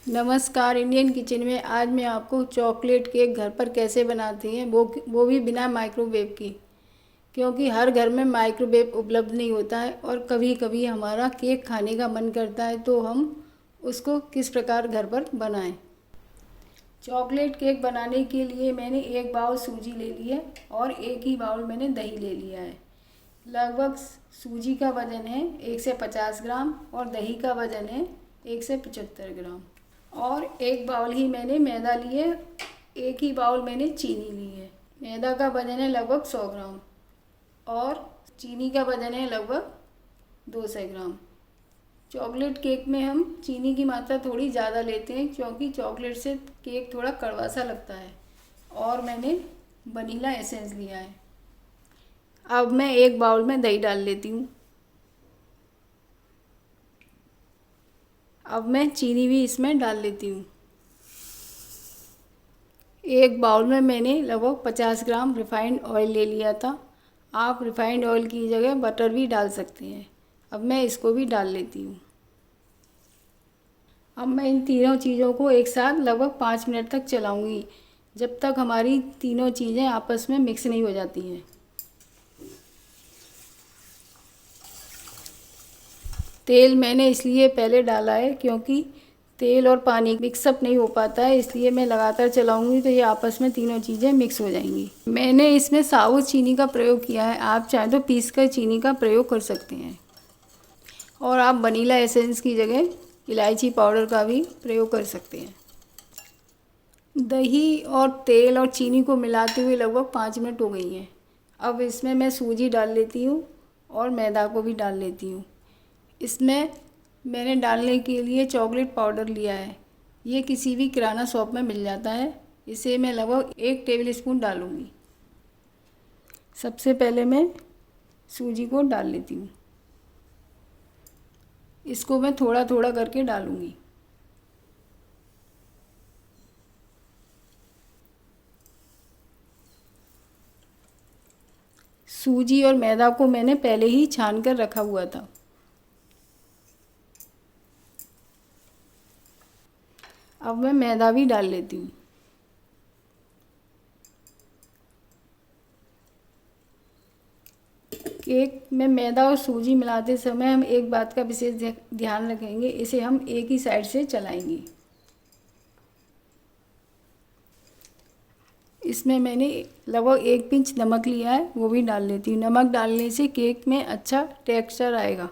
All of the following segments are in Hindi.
नमस्कार। इंडियन किचन में आज मैं आपको चॉकलेट केक घर पर कैसे बनाते हैं, वो भी बिना माइक्रोवेव की। क्योंकि हर घर में माइक्रोवेव उपलब्ध नहीं होता है और कभी कभी हमारा केक खाने का मन करता है, तो हम उसको किस प्रकार घर पर बनाएं। चॉकलेट केक बनाने के लिए मैंने एक बाउल सूजी ले ली है और एक ही बाउल मैंने दही ले लिया है। लगभग सूजी का वज़न है 150 ग्राम और दही का वज़न है 175 ग्राम। और एक बाउल ही मैंने मैदा लिए, एक ही बाउल मैंने चीनी ली है। मैदा का वज़न है लगभग 100 ग्राम और चीनी का वज़न है लगभग 200 ग्राम। चॉकलेट केक में हम चीनी की मात्रा थोड़ी ज़्यादा लेते हैं क्योंकि चॉकलेट से केक थोड़ा कड़वा सा लगता है। और मैंने वनीला एसेंस लिया है। अब मैं एक बाउल में दही डाल लेती हूँ। अब मैं चीनी भी इसमें डाल लेती हूँ। एक बाउल में मैंने लगभग 50 ग्राम रिफाइंड ऑयल ले लिया था। आप रिफाइंड ऑयल की जगह बटर भी डाल सकते हैं। अब मैं इसको भी डाल लेती हूँ। अब मैं इन तीनों चीज़ों को एक साथ लगभग 5 मिनट तक चलाऊँगी, जब तक हमारी तीनों चीज़ें आपस में मिक्स नहीं हो जाती हैं। तेल मैंने इसलिए पहले डाला है क्योंकि तेल और पानी मिक्सअप नहीं हो पाता है, इसलिए मैं लगातार चलाऊंगी तो ये आपस में तीनों चीज़ें मिक्स हो जाएंगी। मैंने इसमें साबुत चीनी का प्रयोग किया है, आप चाहें तो पीस कर चीनी का प्रयोग कर सकते हैं। और आप वनीला एसेंस की जगह इलायची पाउडर का भी प्रयोग कर सकते हैं। दही और तेल और चीनी को मिलाते हुए लगभग 5 मिनट हो गई हैं। अब इसमें मैं सूजी डाल लेती हूँ और मैदा को भी डाल लेती हूँ। इसमें मैंने डालने के लिए चॉकलेट पाउडर लिया है। ये किसी भी किराना शॉप में मिल जाता है। इसे मैं लगभग 1 टेबल स्पून डालूँगी। सबसे पहले मैं सूजी को डाल लेती हूँ। इसको मैं थोड़ा थोड़ा करके डालूँगी। सूजी और मैदा को मैंने पहले ही छान कर रखा हुआ था। अब मैं मैदा भी डाल लेती हूँ। केक में मैदा और सूजी मिलाते समय हम एक बात का विशेष ध्यान रखेंगे, इसे हम एक ही साइड से चलाएंगे। इसमें मैंने लगभग 1 पिंच नमक लिया है, वो भी डाल लेती हूँ। नमक डालने से केक में अच्छा टेक्सचर आएगा।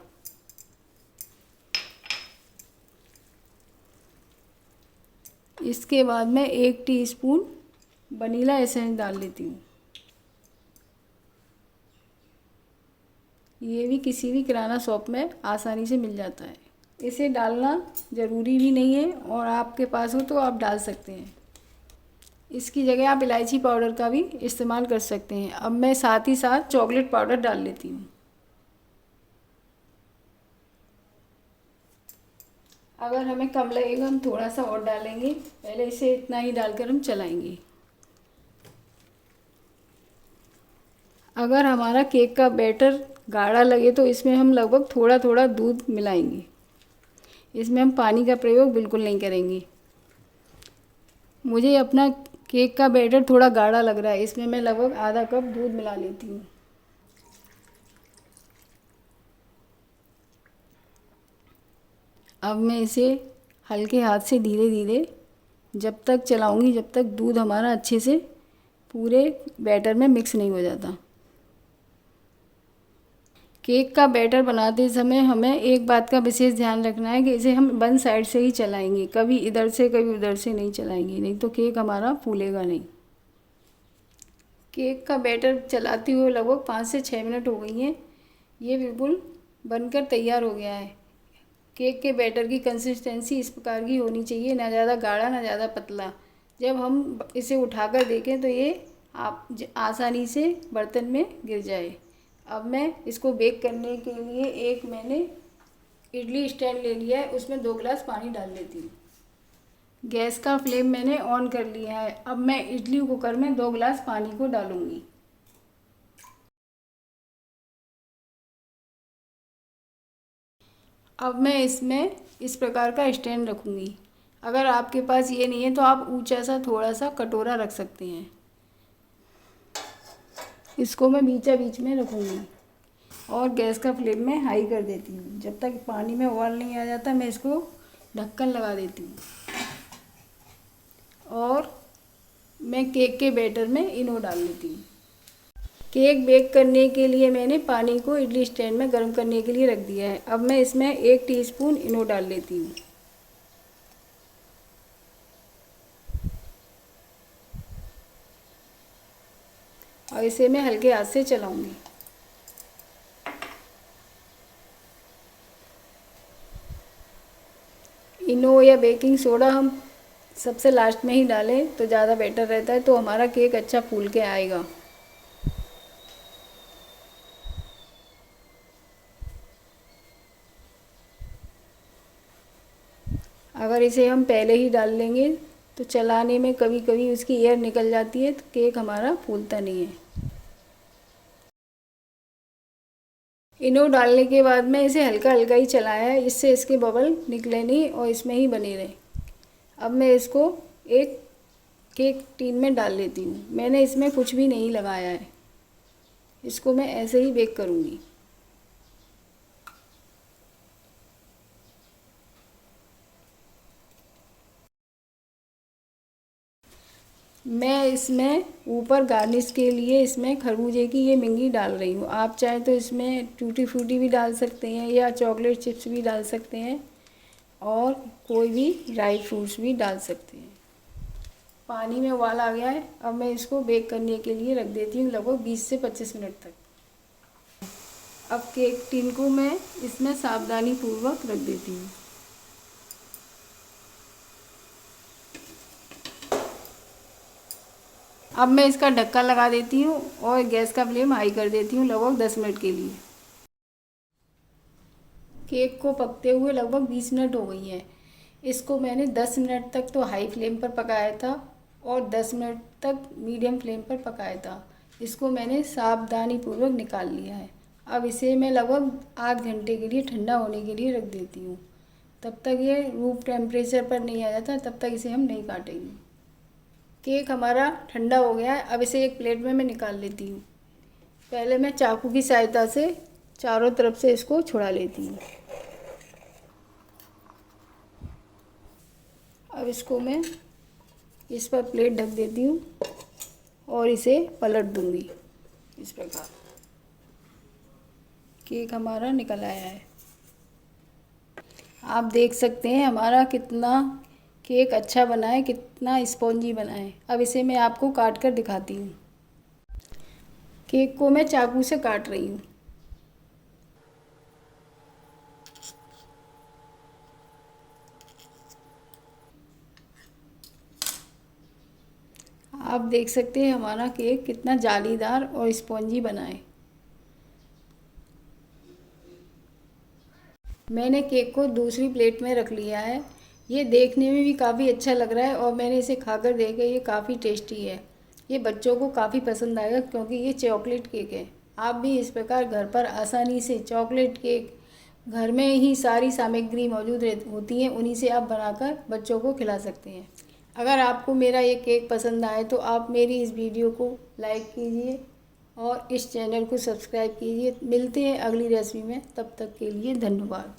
इसके बाद मैं 1 टीस्पून वनीला एसेंस डाल लेती हूँ। ये भी किसी भी किराना शॉप में आसानी से मिल जाता है। इसे डालना ज़रूरी भी नहीं है और आपके पास हो तो आप डाल सकते हैं। इसकी जगह आप इलायची पाउडर का भी इस्तेमाल कर सकते हैं। अब मैं साथ ही साथ चॉकलेट पाउडर डाल लेती हूँ। अगर हमें कम लगेगा हम थोड़ा सा और डालेंगे। पहले इसे इतना ही डालकर हम चलाएंगे। अगर हमारा केक का बैटर गाढ़ा लगे तो इसमें हम लगभग थोड़ा थोड़ा दूध मिलाएंगे। इसमें हम पानी का प्रयोग बिल्कुल नहीं करेंगे। मुझे अपना केक का बैटर थोड़ा गाढ़ा लग रहा है, इसमें मैं लगभग आधा कप दूध मिला लेती हूँ। अब मैं इसे हल्के हाथ से धीरे धीरे जब तक चलाऊंगी जब तक दूध हमारा अच्छे से पूरे बैटर में मिक्स नहीं हो जाता। केक का बैटर बनाते समय हमें एक बात का विशेष ध्यान रखना है कि इसे हम वन साइड से ही चलाएंगे, कभी इधर से कभी उधर से नहीं चलाएंगे, नहीं तो केक हमारा फूलेगा नहीं। केक का बैटर चलाते हुए लगभग 5 से 6 मिनट हो गई हैं। ये बिल्कुल बनकर तैयार हो गया है। केक के बैटर की कंसिस्टेंसी इस प्रकार की होनी चाहिए, ना ज़्यादा गाढ़ा ना ज़्यादा पतला। जब हम इसे उठाकर देखें तो ये आप आसानी से बर्तन में गिर जाए। अब मैं इसको बेक करने के लिए एक मैंने इडली स्टैंड ले लिया है, उसमें 2 गिलास पानी डाल लेती हूँ। गैस का फ्लेम मैंने ऑन कर लिया है। अब मैं इडली कुकर में 2 गिलास पानी को डालूँगी। अब मैं इसमें इस प्रकार का स्टैंड रखूँगी। अगर आपके पास ये नहीं है तो आप ऊंचा सा थोड़ा सा कटोरा रख सकते हैं। इसको मैं बीच में रखूँगी और गैस का फ्लेम में हाई कर देती हूँ। जब तक पानी में उबाल नहीं आ जाता मैं इसको ढक्कन लगा देती हूँ। और मैं केक के बैटर में इनो डाल लेती हूँ। केक बेक करने के लिए मैंने पानी को इडली स्टैंड में गर्म करने के लिए रख दिया है। अब मैं इसमें 1 टीस्पून इनो डाल लेती हूँ। और इसे मैं हल्के हाथ से चलाऊंगी। इनो या बेकिंग सोडा हम सबसे लास्ट में ही डालें तो ज़्यादा बेटर रहता है, तो हमारा केक अच्छा फूल के आएगा। अगर इसे हम पहले ही डाल लेंगे तो चलाने में कभी कभी उसकी एयर निकल जाती है, तो केक हमारा फूलता नहीं है। इनो डालने के बाद में इसे हल्का हल्का ही चलाया है, इससे इसके बबल निकले नहीं और इसमें ही बने रहे। अब मैं इसको एक केक टीन में डाल लेती हूँ। मैंने इसमें कुछ भी नहीं लगाया है, इसको मैं ऐसे ही बेक करूँगी। मैं इसमें ऊपर गार्निश के लिए इसमें खरबूजे की ये मिंगी डाल रही हूँ। आप चाहे तो इसमें टूटी फ्रूटी भी डाल सकते हैं या चॉकलेट चिप्स भी डाल सकते हैं और कोई भी ड्राई फ्रूट्स भी डाल सकते हैं। पानी में उबाल आ गया है। अब मैं इसको बेक करने के लिए रख देती हूँ लगभग 20 से 25 मिनट तक। अब केक टिन को मैं इसमें सावधानी पूर्वक रख देती हूँ। अब मैं इसका ढक्कन लगा देती हूँ और गैस का फ्लेम हाई कर देती हूँ लगभग 10 मिनट के लिए। केक को पकते हुए लगभग 20 मिनट हो गई हैं। इसको मैंने 10 मिनट तक तो हाई फ्लेम पर पकाया था और 10 मिनट तक मीडियम फ्लेम पर पकाया था। इसको मैंने सावधानी पूर्वक निकाल लिया है। अब इसे मैं लगभग आध घंटे के लिए ठंडा होने के लिए रख देती हूँ। तब तक ये रूम टेम्परेचर पर नहीं आ जाता, तब तक इसे हम नहीं काटेंगे। केक हमारा ठंडा हो गया है। अब इसे एक प्लेट में मैं निकाल लेती हूँ। पहले मैं चाकू की सहायता से चारों तरफ से इसको छुड़ा लेती हूँ। अब इसको मैं इस पर प्लेट ढक देती हूँ और इसे पलट दूँगी। इस प्रकार केक हमारा निकल आया है। आप देख सकते हैं हमारा कितना केक अच्छा बना है, कितना स्पॉन्जी बना है। अब इसे मैं आपको काट कर दिखाती हूँ। केक को मैं चाकू से काट रही हूँ। आप देख सकते हैं हमारा केक कितना जालीदार और स्पॉन्जी बना है। मैंने केक को दूसरी प्लेट में रख लिया है। ये देखने में भी काफ़ी अच्छा लग रहा है और मैंने इसे खाकर देखा, ये काफ़ी टेस्टी है। ये बच्चों को काफ़ी पसंद आएगा क्योंकि ये चॉकलेट केक है। आप भी इस प्रकार घर पर आसानी से चॉकलेट केक, घर में ही सारी सामग्री मौजूद होती हैं, उन्हीं से आप बनाकर बच्चों को खिला सकते हैं। अगर आपको मेरा ये केक पसंद आए तो आप मेरी इस वीडियो को लाइक कीजिए और इस चैनल को सब्सक्राइब कीजिए। मिलते हैं अगली रेसिपी में, तब तक के लिए धन्यवाद।